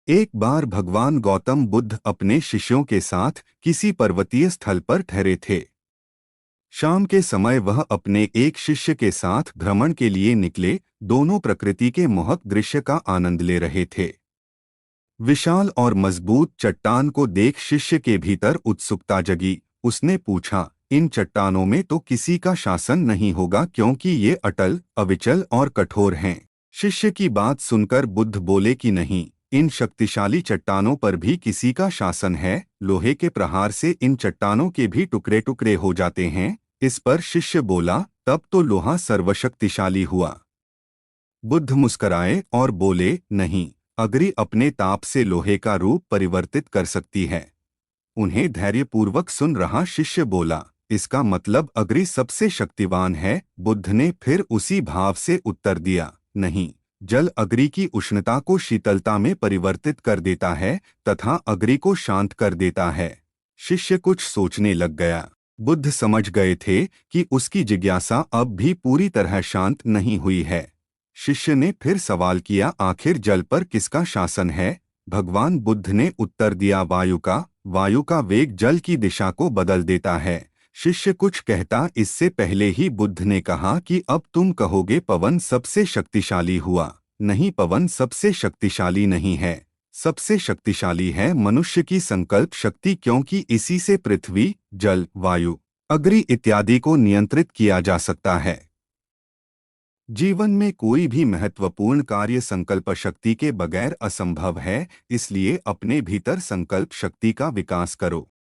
एक बार भगवान गौतम बुद्ध अपने शिष्यों के साथ किसी पर्वतीय स्थल पर ठहरे थे। शाम के समय वह अपने एक शिष्य के साथ भ्रमण के लिए निकले। दोनों प्रकृति के मोहक दृश्य का आनंद ले रहे थे। विशाल और मजबूत चट्टान को देख शिष्य के भीतर उत्सुकता जगी। उसने पूछा, इन चट्टानों में तो किसी का शासन नहीं होगा, क्योंकि ये अटल, अविचल और कठोर हैं। शिष्य की बात सुनकर बुद्ध बोले कि नहीं, इन शक्तिशाली चट्टानों पर भी किसी का शासन है। लोहे के प्रहार से इन चट्टानों के भी टुकड़े टुकड़े हो जाते हैं। इस पर शिष्य बोला, तब तो लोहा सर्वशक्तिशाली हुआ। बुद्ध मुस्कराए और बोले, नहीं, अग्नि अपने ताप से लोहे का रूप परिवर्तित कर सकती है। उन्हें धैर्यपूर्वक सुन रहा शिष्य बोला, इसका मतलब अग्नि सबसे शक्तिवान है। बुद्ध ने फिर उसी भाव से उत्तर दिया, नहीं, जल अग्नि की उष्णता को शीतलता में परिवर्तित कर देता है तथा अग्नि को शांत कर देता है। शिष्य कुछ सोचने लग गया। बुद्ध समझ गए थे कि उसकी जिज्ञासा अब भी पूरी तरह शांत नहीं हुई है। शिष्य ने फिर सवाल किया, आखिर जल पर किसका शासन है? भगवान बुद्ध ने उत्तर दिया, वायु का। वायु का वेग जल की दिशा को बदल देता है। शिष्य कुछ कहता इससे पहले ही बुद्ध ने कहा कि अब तुम कहोगे पवन सबसे शक्तिशाली हुआ। नहीं, पवन सबसे शक्तिशाली नहीं है। सबसे शक्तिशाली है मनुष्य की संकल्प शक्ति, क्योंकि इसी से पृथ्वी, जल, वायु, अग्नि इत्यादि को नियंत्रित किया जा सकता है। जीवन में कोई भी महत्वपूर्ण कार्य संकल्प शक्ति के बगैर असंभव है, इसलिए अपने भीतर संकल्प शक्ति का विकास करो।